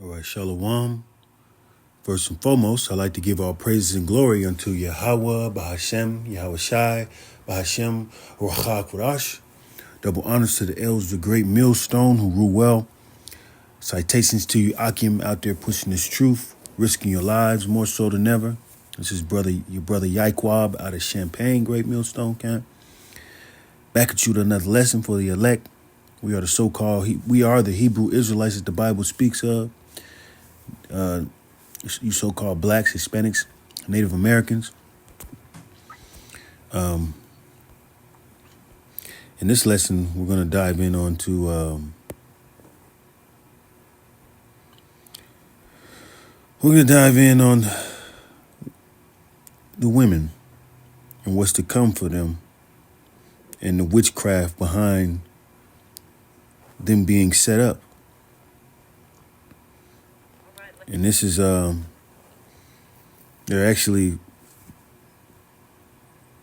All right, Shalom. First and foremost, I'd like to give all praises and glory unto Yahweh, Bahashem, Yahweh Shai, Bahashem, Ruach HaKodesh. Double honors to the elders, the great millstone who rule well. Citations to you, Akim, out there pushing this truth, risking your lives more so than ever. This is your brother Yaikwab out of Champaign, Great Millstone Camp. Back at you with another lesson for the elect. We are the Hebrew Israelites that the Bible speaks of. You so-called blacks, Hispanics, Native Americans. In this lesson, we're going to dive in onto we're going to dive in on the women and what's to come for them and the witchcraft behind them being set up. And this is they're actually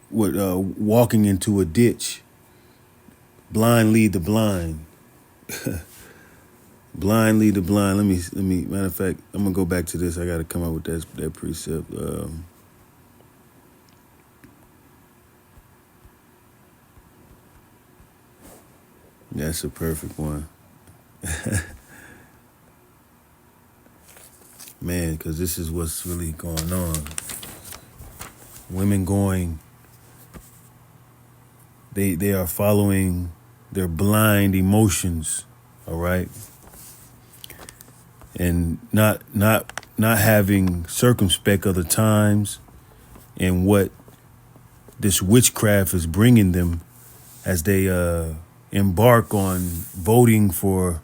walking into a ditch. Blind lead the blind. Blind lead the blind. Let me. Matter of fact, I'm gonna go back to this. I got to come up with that precept. That's a perfect one, man. Because this is what's really going on. Women going. They are following their blind emotions. All right. And not having circumspect of the times and what this witchcraft is bringing them as they embark on voting for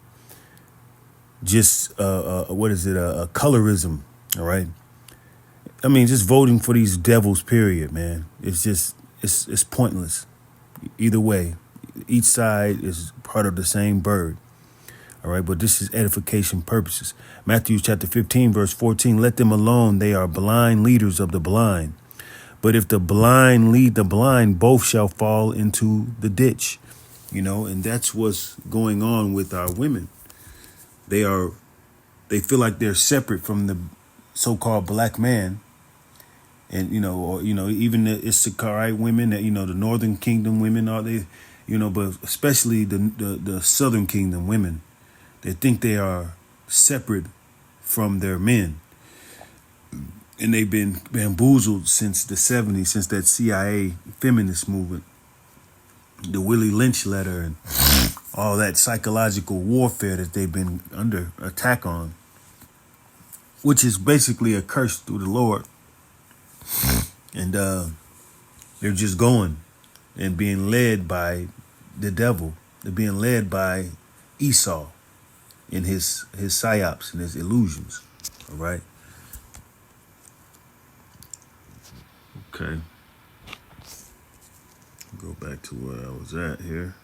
just a colorism, all right? I mean, just voting for these devils, period, man. It's just it's pointless. Either way, each side is part of the same bird. All right, but this is edification purposes. Matthew chapter 15, verse 14, let them alone. They are blind leaders of the blind. But if the blind lead the blind, both shall fall into the ditch. And that's what's going on with our women. They feel like they're separate from the so-called black man. And, even the Issacharite women, that, the Northern Kingdom women, are they, but especially the Southern Kingdom women. They think they are separate from their men. And they've been bamboozled since the 70s, since that CIA feminist movement, the Willie Lynch letter, and all that psychological warfare that they've been under attack on, which is basically a curse through the Lord. And they're just going and being led by the devil. They're being led by Esau in his psyops and his illusions. All right. Okay. Go back to where I was at here.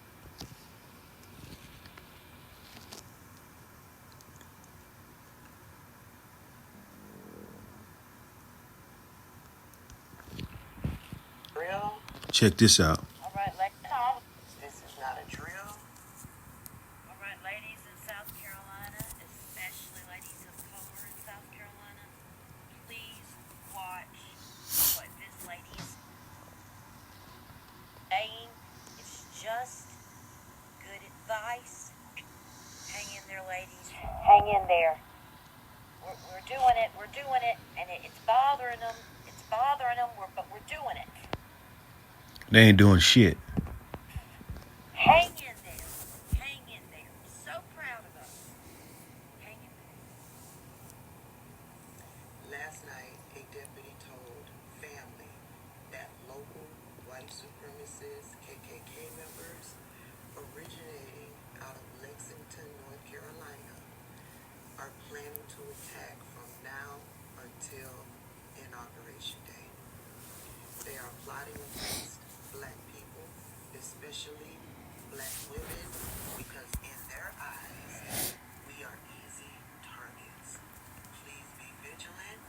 Check this out. All right, this is not a drill. All right, ladies in South Carolina, especially ladies of color in South Carolina, please watch what this lady's saying. It's just good advice. Hang in there, ladies. Hang in there. We're doing it. We're doing it, and it's bothering them. It's bothering them, but we're doing it. They ain't doing shit. Hang in there. Hang in there. I'm so proud of us. Hang in there. Last night, a deputy told family that local white supremacist KKK members originating out of Lexington, North Carolina, are planning to attack from now until Inauguration Day. They are plotting against black people, especially black women, because in their eyes, we are easy targets. Please be vigilant.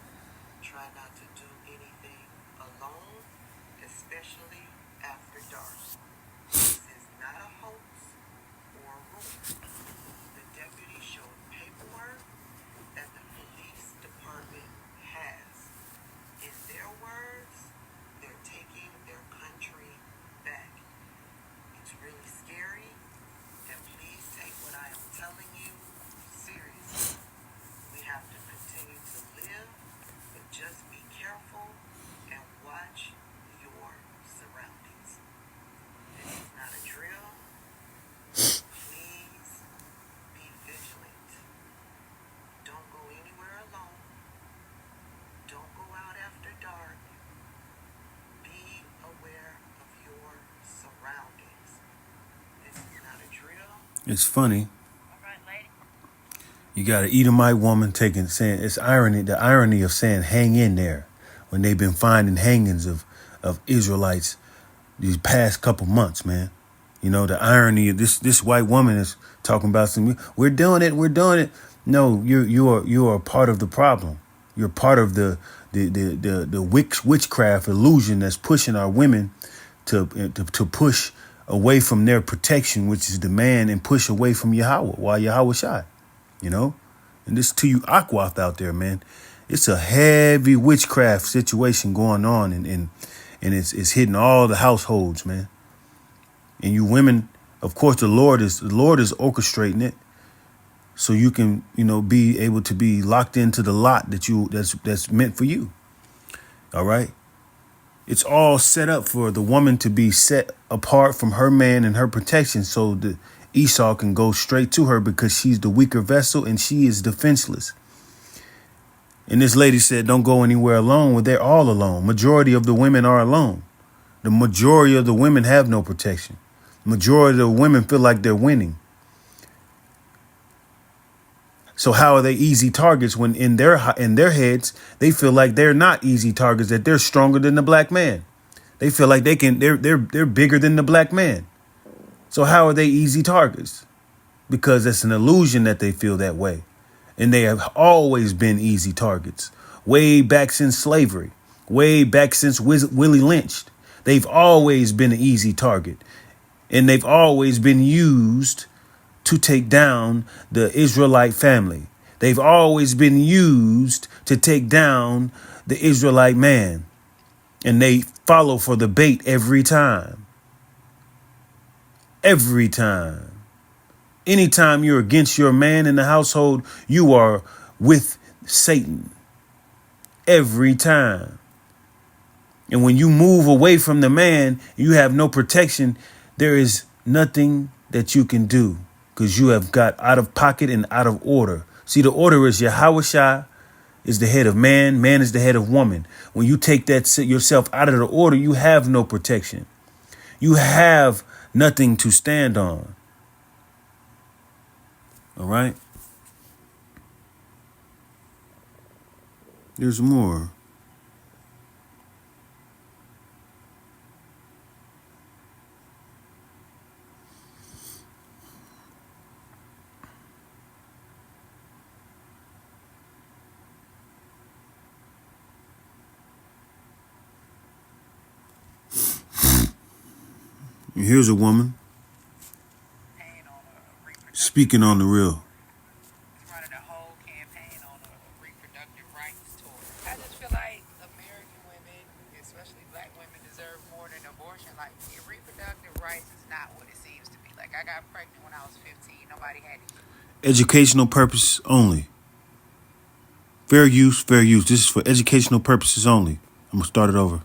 Try not to do anything alone, especially after dark. This is not a hoax or a rumor. The deputy showed paperwork It's funny. All right, lady. You got an Edomite woman saying it's irony, the irony of saying hang in there when they've been finding hangings of Israelites these past couple months, man. You know, the irony of this white woman is talking about we're doing it. No, you are part of the problem. You're part of the witchcraft illusion that's pushing our women to push away from their protection, which is the man, and push away from Yahweh while Yahweh shot. You know? And this to you Aquath out there, man. It's a heavy witchcraft situation going on, and it's hitting all the households, man. And you women, of course, the Lord is orchestrating it, so you can, be able to be locked into the lot that's meant for you. All right. It's all set up for the woman to be set apart from her man and her protection, so the Esau can go straight to her because she's the weaker vessel and she is defenseless. And this lady said, don't go anywhere alone. Well, they're all alone. Majority of the women are alone. The majority of the women have no protection. Majority of the women feel like they're winning. So how are they easy targets when in their heads they feel like they're not easy targets, that they're stronger than the black man? They feel like they're bigger than the black man. So how are they easy targets? Because it's an illusion that they feel that way. And they have always been easy targets. Way back since slavery. Way back since Willie lynched. They've always been an easy target. And they've always been used to take down the Israelite family. They've always been used to take down the Israelite man. And they follow for the bait every time. Every time. Anytime you're against your man in the household, you are with Satan. Every time. And when you move away from the man, you have no protection. There is nothing that you can do because you have got out of pocket and out of order. See, the order is Yahweh Shai is the head of man. Man is the head of woman. When you take that yourself out of the order, you have no protection. You have nothing to stand on. All right. There's more. Here's a woman speaking on the real. Running a whole campaign on a reproductive rights tour. I just feel like American women, especially black women, deserve more than abortion. Like, your reproductive rights is not what it seems to be. Like, I got pregnant when I was 15. Nobody had it. Educational purposes only. Fair use, fair use. This is for educational purposes only. I'm going to start it over.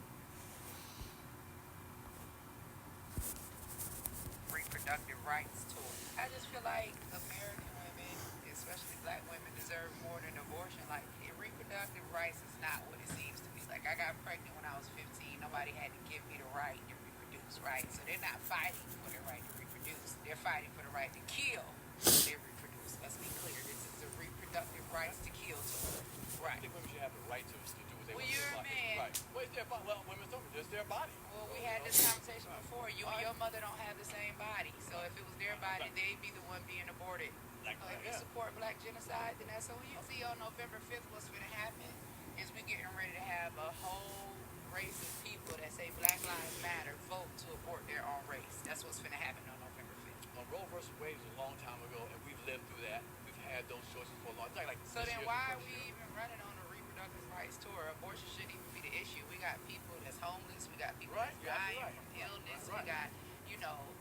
Reproductive rights tour. I just feel like American women, especially black women, deserve more than abortion. Like, your reproductive rights is not what it seems to be. Like, I got pregnant when I was 15. Nobody had to give me the right to reproduce, right? So they're not fighting for the right to reproduce. They're fighting for the right to kill when they reproduce. Let's be clear. This is a reproductive rights to kill tour. Right. I think women should have the right to do what they Well, want you're to a do. man. Right. Well, it's their body. Well, women's don't. It's their body. Well, we had this conversation before. You and your mother don't have the same body. So if it was their body, they'd be the one being aborted. Like So if you that, yeah. support black genocide, then that's on you. See, on November 5th, what's going to happen is we're getting ready to have a whole race of people that say Black Lives Matter vote to abort their own race. That's what's going to happen on November 5th. Roe versus Wade was a long time ago, and we've lived through that. We've had those choices for a long time. Like So this then year's why the are first we year. even running on a reproductive rights tour? Abortion shouldn't even be the issue. We got people that's homeless. We got people Right, that's you're dying absolutely from right. illness. Right. We got,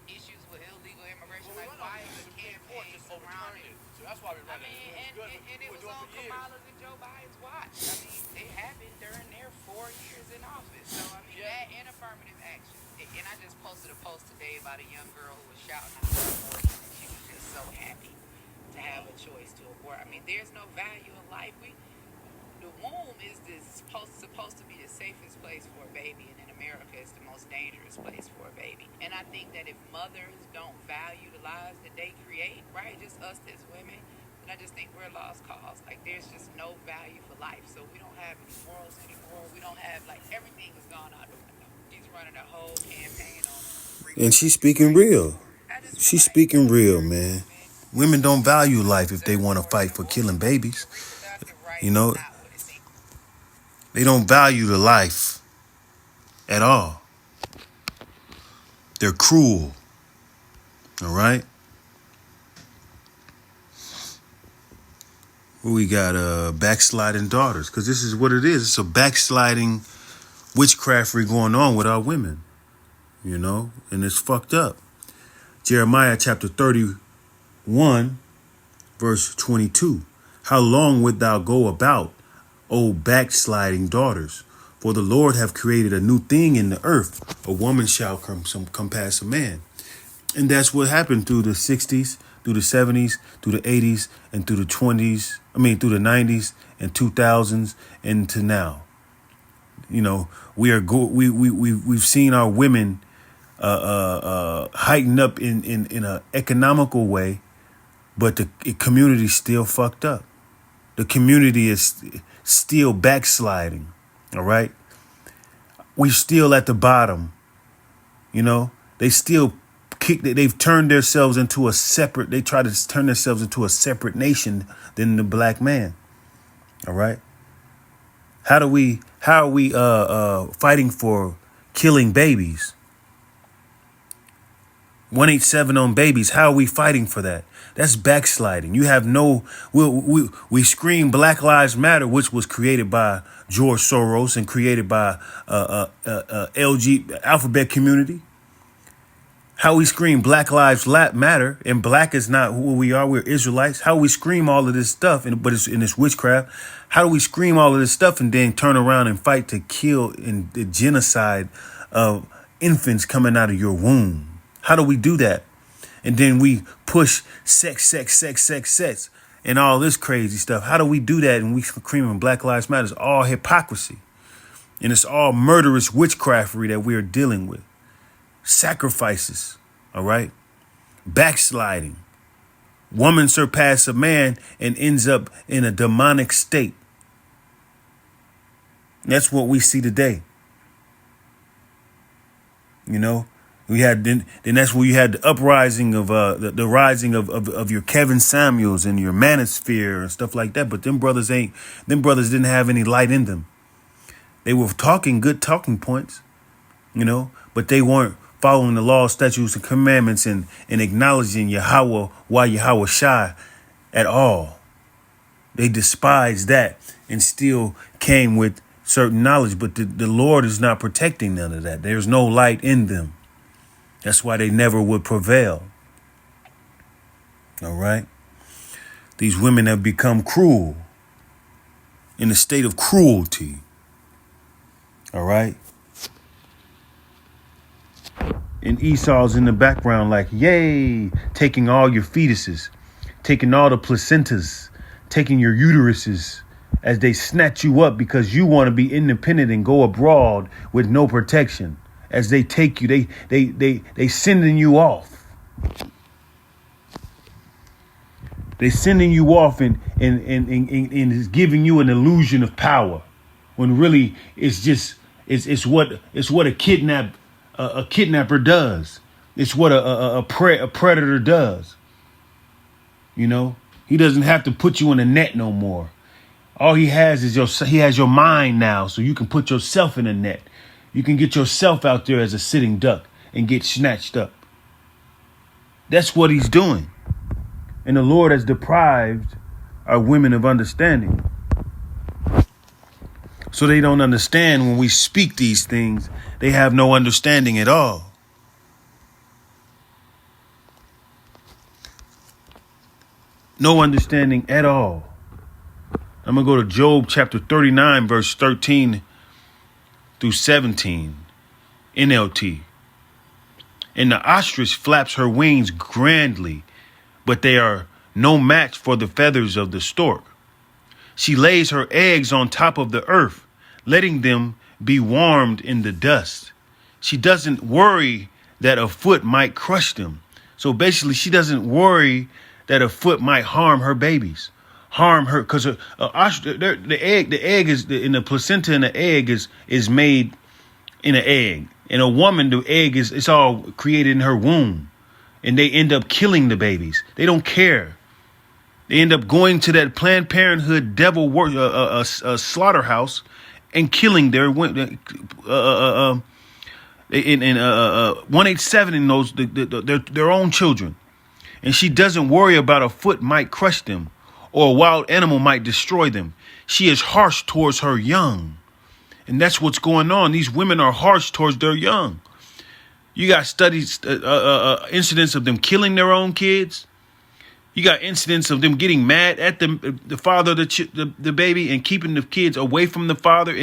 issues with illegal immigration. Well, Like, we why run on is this. the The Supreme Court campaign just surrounding overturned it? it. So that's why we I run it. mean, It's good. and it We're was doing on it for years. Kamala's and Joe Biden's watch. I mean, they happened during their 4 years in office. So, I mean, Yeah. that and affirmative action. And I just posted a post today about a young girl who was shouting out for abortion, and she was just so happy to have a choice to abort. I mean, there's no value in life. the womb is supposed to be the safest place for a baby, and in America, it's the most dangerous place for a baby. And I think that if mothers don't value the lives that they create, right, just us as women, then I just think we're a lost cause. Like, there's just no value for life. So we don't have any morals anymore. We don't have, like, everything is gone out the window. He's running a whole campaign on And she's speaking real. She's speaking real, man. Women don't value life if they want to fight for killing babies. You know, they don't value the life at all. They're cruel. All right. We got backsliding daughters, because this is what it is. It's a backsliding witchcraftery going on with our women, you know, and it's fucked up. Jeremiah chapter 31, verse 22. How long wilt thou go about, O backsliding daughters? For the Lord hath created a new thing in the earth. A woman shall compass a man. And that's what happened through the 60s, through the 70s, through the 80s, and through the 20s. Through the 90s and 2000s and to now. You know, we've seen our women heighten up in an economical way, but the community still fucked up. The community is still backsliding. All right. We're still at the bottom. You know, they've turned themselves into they try to turn themselves into a separate nation than the black man. All right. How are we fighting for killing babies? 187 on babies. How are we fighting for that? That's backsliding. You have we scream Black Lives Matter, which was created by George Soros and created by LG alphabet community. How we scream Black Lives Matter, and black is not who we are. We're Israelites. How we scream all of this stuff, but it's in this witchcraft. How do we scream all of this stuff and then turn around and fight to kill and the genocide of infants coming out of your womb? How do we do that? And then we push sex, and all this crazy stuff. How do we do that? And we screaming Black Lives Matter. It's all hypocrisy, and it's all murderous witchcraftery that we are dealing with. Sacrifices, all right? Backsliding. Woman surpasses a man and ends up in a demonic state. That's what we see today. You know, we had then that's where you had the uprising of the rising of your Kevin Samuels and your Manosphere and stuff like that. But them brothers didn't have any light in them. They were talking good talking points, you know, but they weren't following the law, statutes, and commandments and acknowledging Yahweh Shai at all. They despised that and still came with certain knowledge, but the Lord is not protecting none of that. There's no light in them. That's why they never would prevail. All right? These women have become cruel, in a state of cruelty. All right? And Esau's in the background like, yay, taking all your fetuses, taking all the placentas, taking your uteruses as they snatch you up because you want to be independent and go abroad with no protection. As they take you, they sending you off. They sending you off and is giving you an illusion of power, when really it's what a kidnapper does. It's what a predator does. You know, he doesn't have to put you in a net no more. All he has is he has your mind now, so you can put yourself in a net. You can get yourself out there as a sitting duck and get snatched up. That's what he's doing. And the Lord has deprived our women of understanding. So they don't understand when we speak these things. They have no understanding at all. No understanding at all. I'm going to go to Job chapter 39, verse 13 through 17, NLT. And the ostrich flaps her wings grandly, but they are no match for the feathers of the stork. She lays her eggs on top of the earth, letting them be warmed in the dust. She doesn't worry that a foot might crush them. So basically, she doesn't worry that a foot might harm her babies, harm her, because the egg is in the placenta, and the egg is made in an egg. In a woman, the egg it's all created in her womb, and they end up killing the babies. They don't care. They end up going to that Planned Parenthood devil slaughterhouse and killing their 187 in those their own children. And she doesn't worry about a foot might crush them or a wild animal might destroy them. She is harsh towards her young. And that's what's going on. These women are harsh towards their young. You got studies, incidents of them killing their own kids. You got incidents of them getting mad at the father of the baby and keeping the kids away from the father.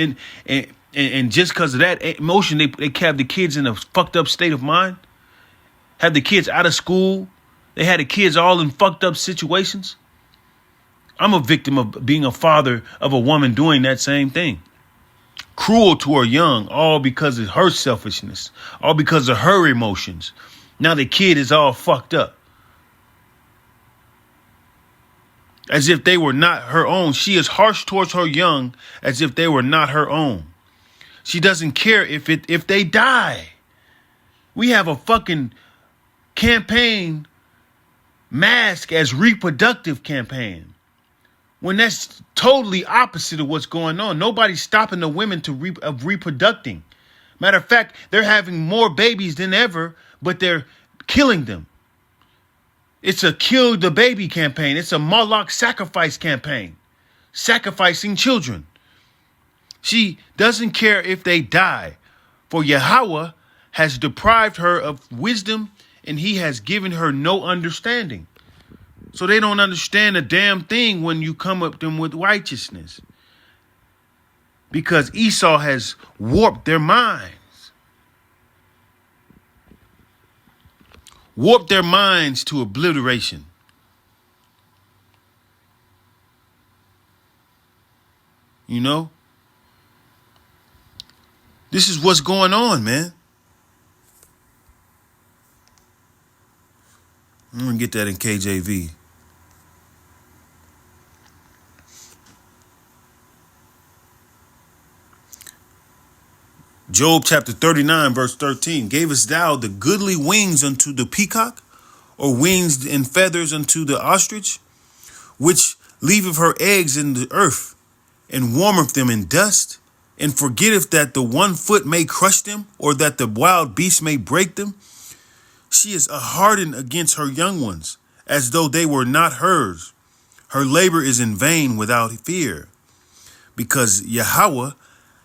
And just because of that emotion, they have the kids in a fucked up state of mind. Have the kids out of school. They had the kids all in fucked up situations. I'm a victim of being a father of a woman doing that same thing. Cruel to her young, all because of her selfishness, all because of her emotions. Now the kid is all fucked up. As if they were not her own. She is harsh towards her young as if they were not her own. She doesn't care if they die. We have a fucking campaign masked as reproductive campaign, when that's totally opposite of what's going on. Nobody's stopping the women of reproducing. Matter of fact, they're having more babies than ever, but they're killing them. It's a kill the baby campaign. It's a Moloch sacrifice campaign, sacrificing children. She doesn't care if they die, for Yahweh has deprived her of wisdom and he has given her no understanding. So they don't understand a damn thing when you come up to them with righteousness. Because Esau has warped their minds. Warped their minds to obliteration. You know? This is what's going on, man. I'm going to get that in KJV. Job chapter 39, verse 13. Gavest thou the goodly wings unto the peacock, or wings and feathers unto the ostrich, which leaveth her eggs in the earth, and warmeth them in dust, and forgetteth that the one foot may crush them, or that the wild beast may break them? She is hardened against her young ones, as though they were not hers. Her labor is in vain without fear, because Yahweh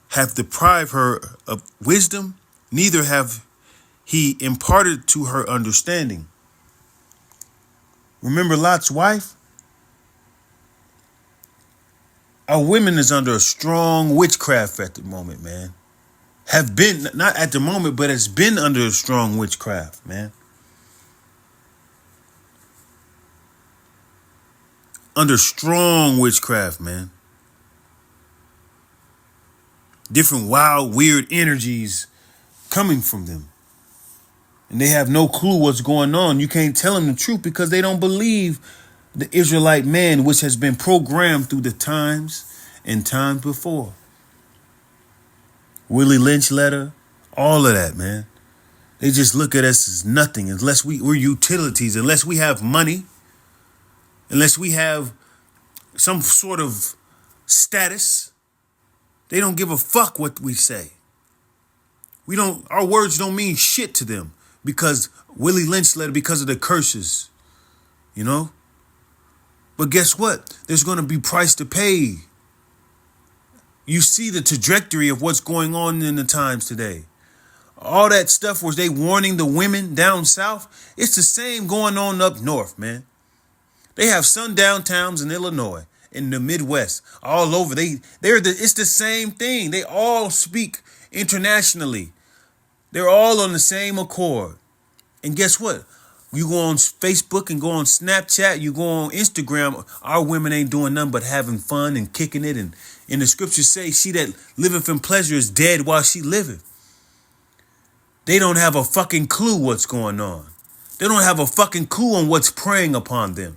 hath deprived her of wisdom, neither have he imparted to her understanding. Remember Lot's wife? Our women is under a strong witchcraft at the moment, man. Have been, not at the moment, but has been under a strong witchcraft, man. Under strong witchcraft, man. Different wild, weird energies coming from them. And they have no clue what's going on. You can't tell them the truth because they don't believe the Israelite man, which has been programmed through the times and times before. Willie Lynch letter, all of that, man. They just look at us as nothing unless we're utilities, unless we have money, unless we have some sort of status. They don't give a fuck what we say. Our words don't mean shit to them because Willie Lynch letter, because of the curses, you know? But guess what? There's going to be price to pay. You see the trajectory of what's going on in the times today. All that stuff was they warning the women down south. It's the same going on up north, man. They have sundown towns in Illinois, in the Midwest, all over. It's the same thing. They all speak internationally. They're all on the same accord. And guess what? You go on Facebook and go on Snapchat, you go on Instagram, our women ain't doing nothing but having fun and kicking it. And in the scriptures say, she that liveth in pleasure is dead while she liveth. They don't have a fucking clue what's going on. They don't have a fucking clue on what's preying upon them.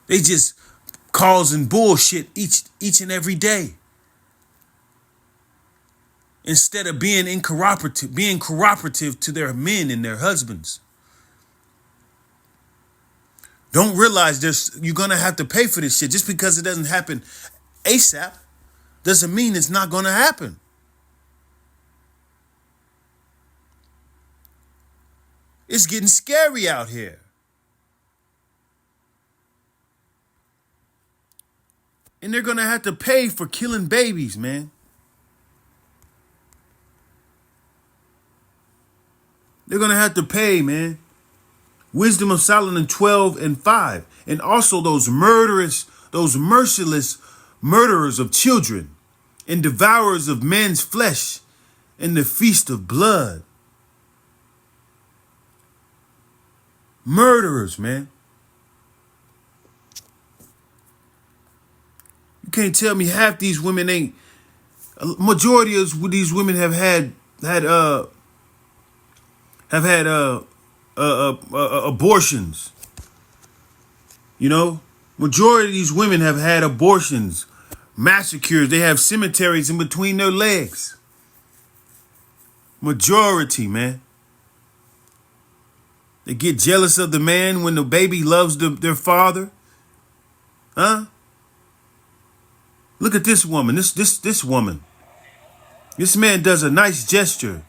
They just causing bullshit each and every day. Instead of being cooperative to their men and their husbands. Don't realize you're gonna have to pay for this shit. Just because it doesn't happen ASAP doesn't mean it's not gonna happen. It's getting scary out here. And they're gonna have to pay for killing babies, man. They're going to have to pay, man. Wisdom of Solomon 12:5. And also those merciless murderers of children and devourers of men's flesh in the feast of blood. Murderers, man. You can't tell me half these women ain't. Majority of these women have had abortions. You know, majority of these women have had abortions, massacres. They have cemeteries in between their legs. Majority, man. They get jealous of the man when the baby loves their father. Huh? Look at this woman. This woman. This man does a nice gesture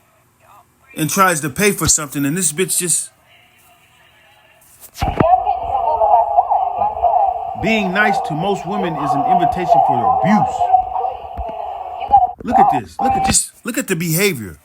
and tries to pay for something, and this bitch just being nice to most women is an invitation for abuse. Look at this. Look at this. Look at the behavior.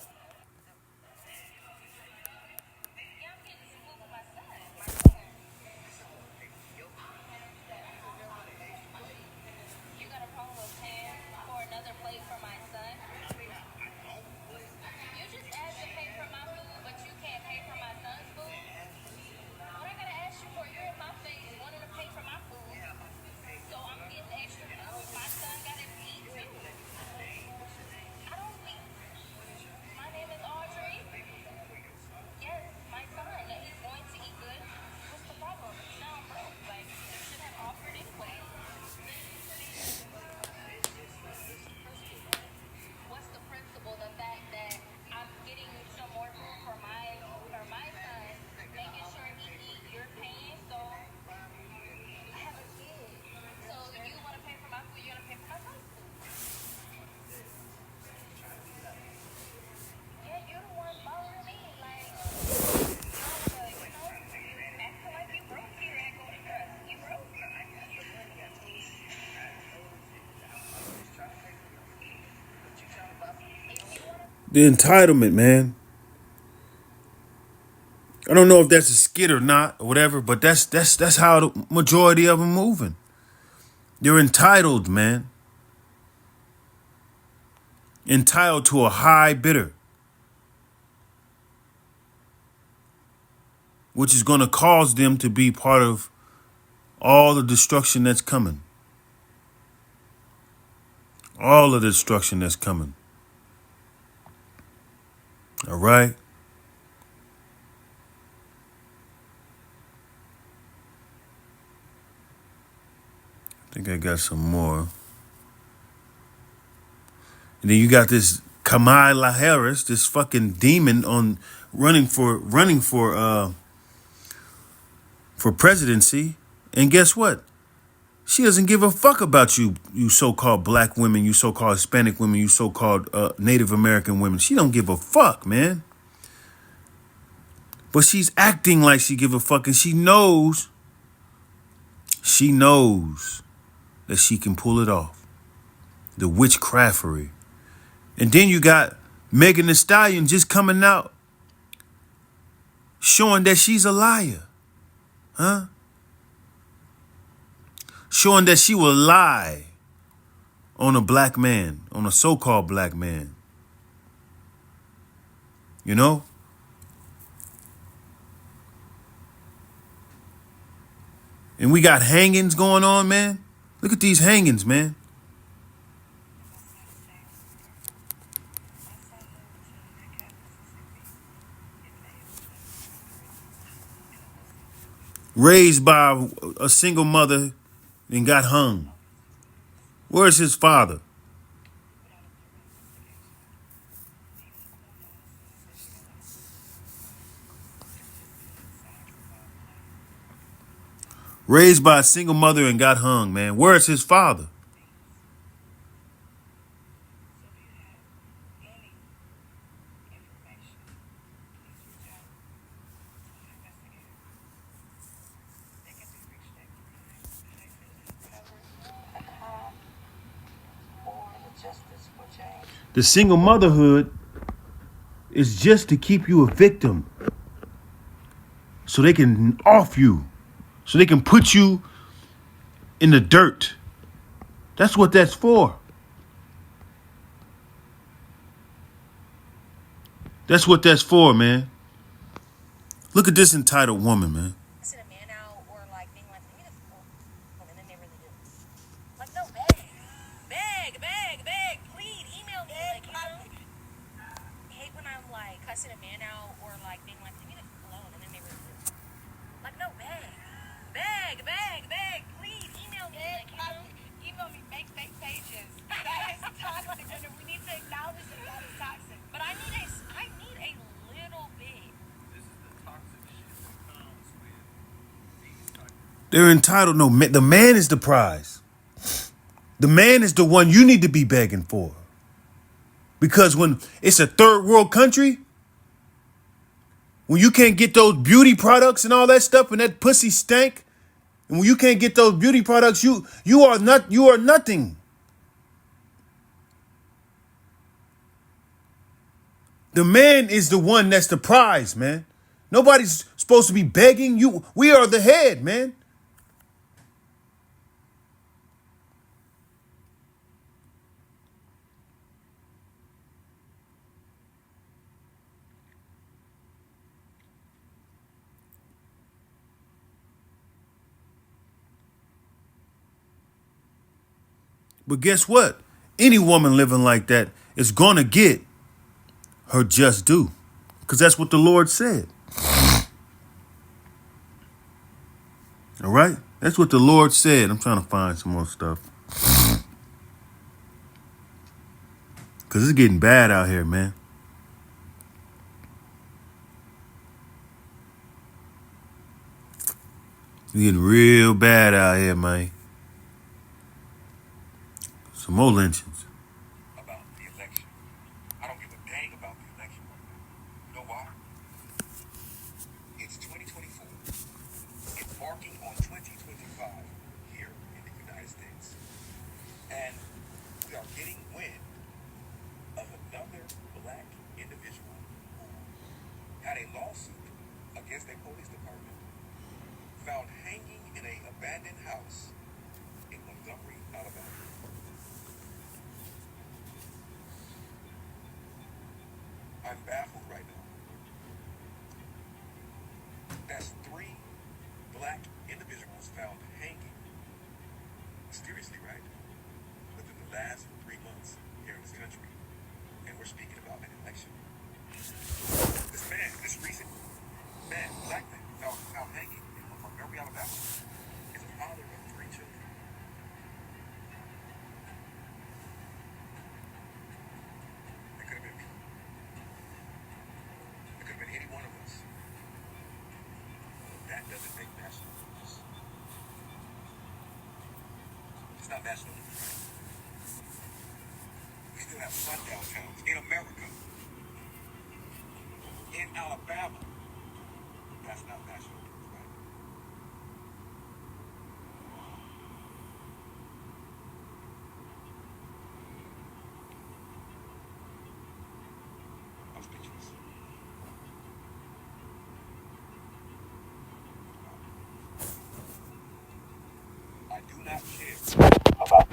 The entitlement, man. I don't know if that's a skit or not, or whatever, but that's how the majority of them moving. They're entitled, man. Entitled to a high bidder, which is going to cause them to be part of all the destruction that's coming. All of the destruction that's coming. All right? I think I got some more. And then you got this Kamala Harris, this fucking demon on running for presidency. And guess what? She doesn't give a fuck about you so-called black women, you so-called Hispanic women, you so-called Native American women. She don't give a fuck, man. But she's acting like she give a fuck, and she knows that she can pull it off. The witchcraftery. And then you got Megan Thee Stallion just coming out showing that she's a liar. Huh? Showing that she will lie on a black man, on a so-called black man. You know? And we got hangings going on, man. Look at these hangings, man. Raised by a single mother and got hung. Where's his father? Raised by a single mother and got hung, man. Where's his father? The single motherhood is just to keep you a victim. So they can off you. So they can put you in the dirt. That's what that's for. That's what that's for, man. Look at this entitled woman, man. Send a man out or like being like, "Give me the phone," and then they really do. Like, no, beg, please email me. Like, you know, I hate when I'm like cussing a man out or like being like, "Give me the phone," and then they really do. Like, no, beg, please email me. Like, you know, Email me, make fake pages. That is toxic, and we need to acknowledge that that is toxic. but I need a little bit. This is the toxic shit that comes with these type of They're entitled. No, the man is the prize. The man is the one you need to be begging for. Because when it's a third world country, when you can't get those beauty products and all that stuff and that pussy stank, and when you can't get those beauty products, you are nothing. The man is the one that's the prize, man. Nobody's supposed to be begging you. We are the head, man. But guess what? Any woman living like that is going to get her just due. Because that's what the Lord said. All right? That's what the Lord said. I'm trying to find some more stuff. Because it's getting bad out here, man. It's getting real bad out here, man. Some more lynchings. About the election. I don't give a dang about the election right now. You know why? It's 2024. Embarking on 2025 here in the United States. And we are getting wind of another black individual who had a lawsuit against a police department found hanging in an abandoned house in Montgomery, Alabama. I'm baffled right now. That's 3 black individuals found hanging, mysteriously, right, within the last 3 months here in this country. And we're speaking about an election. This recent man, black man, found hanging in Montgomery, Alabama, is a father of 3 children. It could have been me. It could have been any one of us. That doesn't make national news. It's not national news, right? We still have sundown towns in America. In Alabama. That's not national news, right? I'm speechless. I do not care about.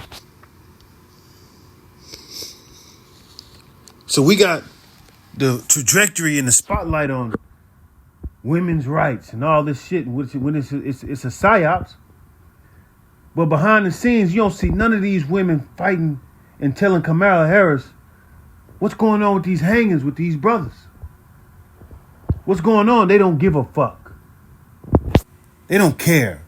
So we got the trajectory and the spotlight on women's rights and all this shit. When it's a psyops, But behind the scenes, you don't see none of these women fighting and telling Kamala Harris what's going on with these hangings with these brothers. What's going on? They don't give a fuck. They don't care.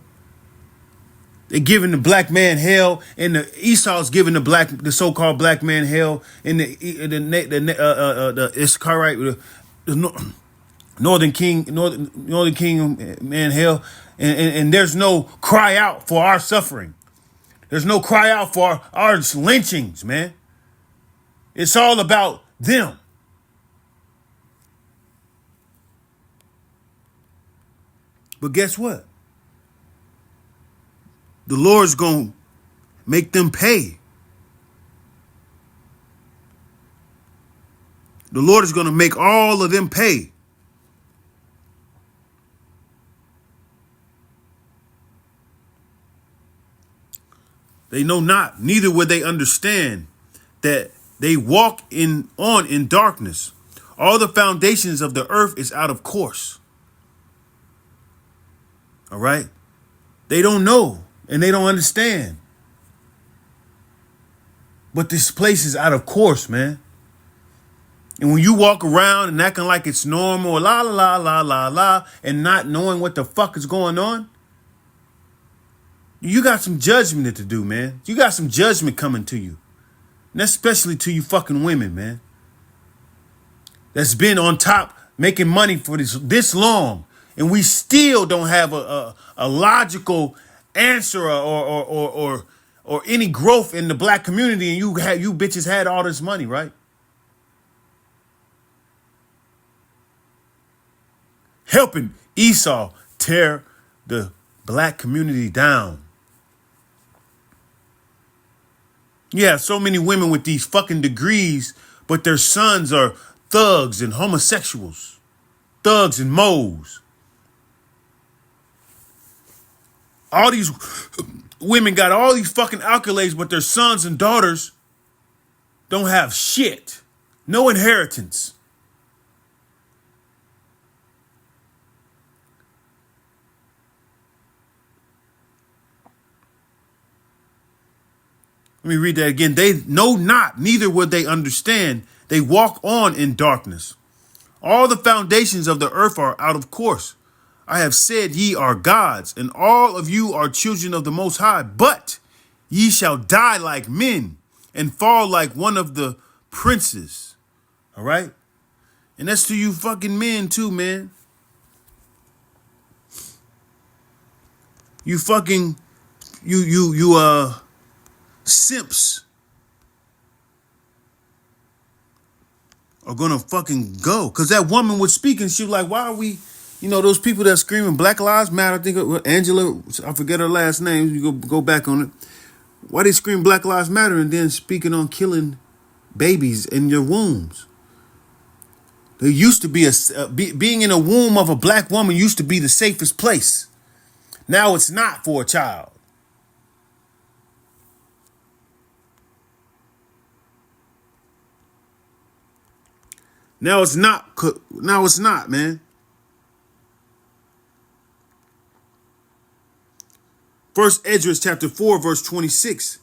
They're giving the black man hell, and the Esau's giving the so-called black man hell, and the Issacharite, the Northern Kingdom man hell, and there's no cry out for our suffering. There's no cry out for our lynchings, man. It's all about them. But guess what? The Lord's going to make them pay. The Lord is going to make all of them pay. They know not, neither would they understand that they walk in darkness. All the foundations of the earth is out of course. All right? They don't know and they don't understand. But this place is out of course, man. And when you walk around and acting like it's normal, la la la la la la, and not knowing what the fuck is going on, you got some judgment to do, man. You got some judgment coming to you. And that's especially to you fucking women, man. That's been on top making money for this long. And we still don't have a logical answer or any growth in the black community. And you bitches had all this money, right? Helping Esau tear the black community down. You have so many women with these fucking degrees, but their sons are thugs and homosexuals, thugs and moles. All these women got all these fucking accolades, but their sons and daughters don't have shit. No inheritance. Let me read that again. They know not, neither would they understand. They walk on in darkness. All the foundations of the earth are out of course. I have said ye are gods, and all of you are children of the Most High. But ye shall die like men and fall like one of the princes. All right? And that's to you fucking men too, man. You fucking, simps are gonna fucking go. Cause that woman was speaking, she was like, why are we, those people that are screaming Black Lives Matter, I think Angela, I forget her last name, you go back on it. Why they scream Black Lives Matter and then speaking on killing babies in your wombs? There used to be being in a womb of a black woman used to be the safest place. Now it's not for a child. Now it's not, man. First Esdras chapter 4, verse 26.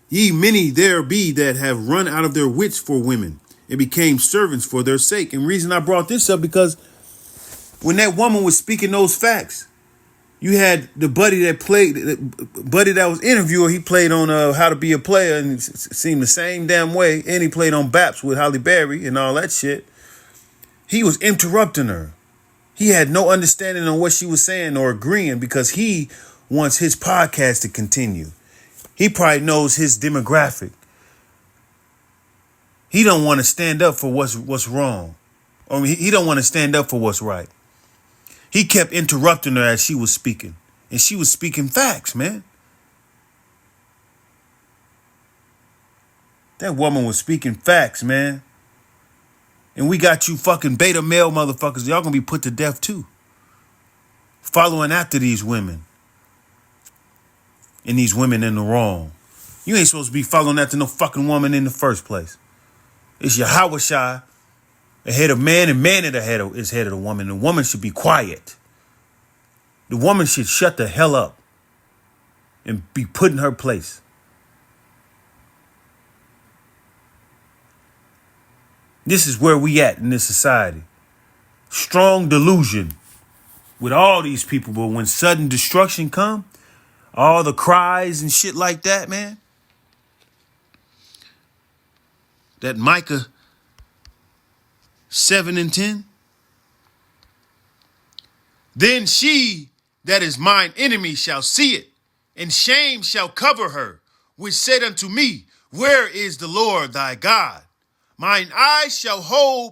Ye many there be that have run out of their wits for women and became servants for their sake. And reason I brought this up because when that woman was speaking those facts, you had the buddy that was interviewer. He played on How to Be a Player, and it seemed the same damn way. And he played on Baps with Halle Berry and all that shit. He was interrupting her. He had no understanding on what she was saying or agreeing because he wants his podcast to continue. He probably knows his demographic. He don't want to stand up for what's wrong. He don't want to stand up for what's right. He kept interrupting her as she was speaking. And she was speaking facts, man. That woman was speaking facts, man. And we got you fucking beta male motherfuckers. Y'all gonna be put to death too. Following after these women. And these women in the wrong. You ain't supposed to be following after no fucking woman in the first place. It's Yahweh Shai, the head of man, and man is head of the woman. The woman should be quiet. The woman should shut the hell up and be put in her place. This is where we at in this society. Strong delusion with all these people, but when sudden destruction come, all the cries and shit like that, man. That Micah 7 and 10. Then she that is mine enemy shall see it, and shame shall cover her, which said unto me, where is the Lord thy God? Mine eyes shall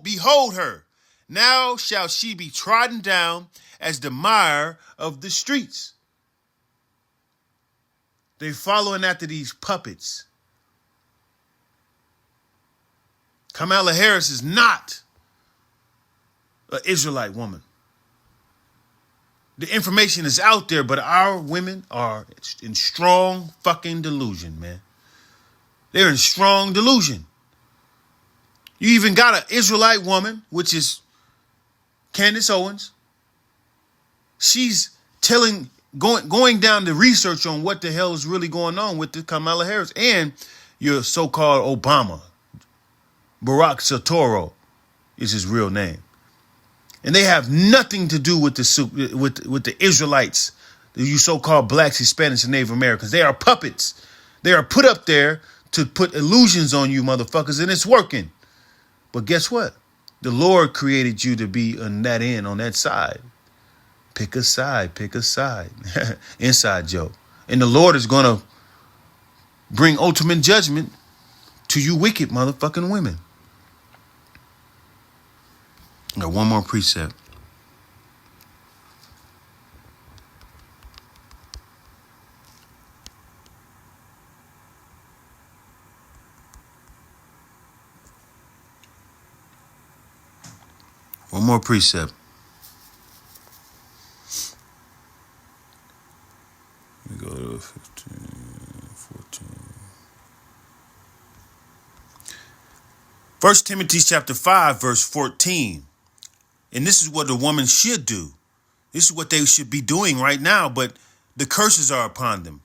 behold her. Now shall she be trodden down as the mire of the streets. They following after these puppets. Kamala Harris is not an Israelite woman. The information is out there, but our women are in strong fucking delusion, man. They're in strong delusion. You even got an Israelite woman, which is Candace Owens. She's going down the research on what the hell is really going on with the Kamala Harris and your so-called Obama. Barack Satoro is his real name. And they have nothing to do with the Israelites, you so-called blacks, Hispanics, and Native Americans. They are puppets. They are put up there to put illusions on you motherfuckers, and it's working. But guess what? The Lord created you to be on that end, on that side. Pick a side, pick a side. Inside joke. And the Lord is going to bring ultimate judgment to you wicked motherfucking women. I got one more precept. One more precept. Let me go to 15, 14. 1 Timothy chapter 5, verse 14. And this is what a woman should do. This is what they should be doing right now, but the curses are upon them.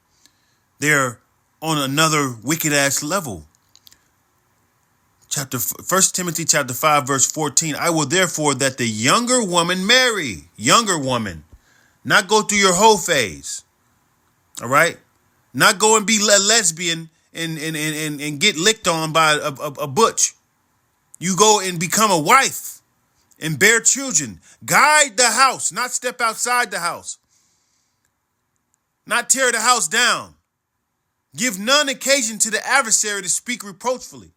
They're on another wicked ass level. 1 Timothy chapter 5, verse 14. I will therefore that the younger woman marry. Younger woman. Not go through your whole phase. All right? Not go and be a lesbian and get licked on by a butch. You go and become a wife and bear children. Guide the house, not step outside the house. Not tear the house down. Give none occasion to the adversary to speak reproachfully.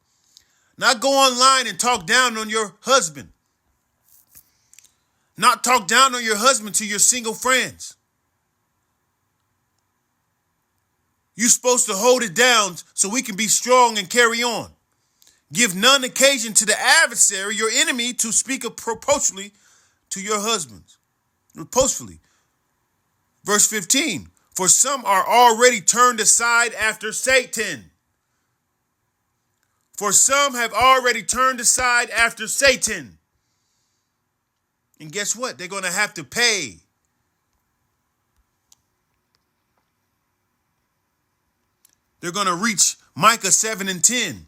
Not go online and talk down on your husband. Not talk down on your husband to your single friends. You're supposed to hold it down so we can be strong and carry on. Give none occasion to the adversary, your enemy, to speak reproachfully to your husbands. Reproachfully. Verse 15. For some are already turned aside after Satan. For some have already turned aside after Satan. And guess what? They're going to have to pay. They're going to reach Micah 7 and 10.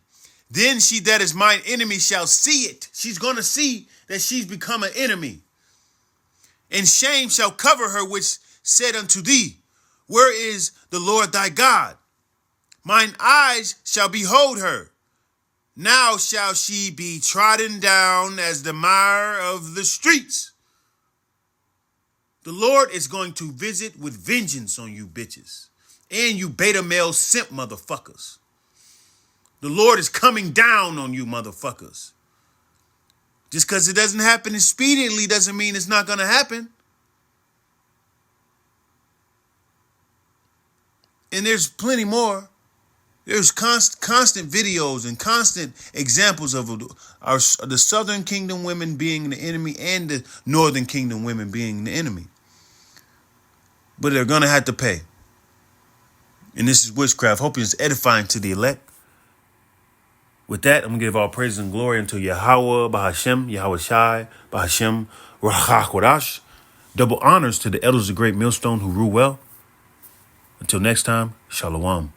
Then she that is mine enemy shall see it. She's going to see that she's become an enemy. And shame shall cover her, which said unto thee, where is the Lord thy God? Mine eyes shall behold her. Now shall she be trodden down as the mire of the streets. The Lord is going to visit with vengeance on you bitches. And you beta male simp motherfuckers. The Lord is coming down on you motherfuckers. Just because it doesn't happen expediently doesn't mean it's not going to happen. And there's plenty more. There's constant videos and constant examples of the Southern Kingdom women being the enemy and the Northern Kingdom women being the enemy. But they're going to have to pay. And this is witchcraft. Hope it's edifying to the elect. With that, I'm going to give all praise and glory unto Yahweh, Bahashem, Yahweh Shai, Bahashem, Rahach Wadash. Double honors to the elders of Great Millstone who rule well. Until next time, shalom.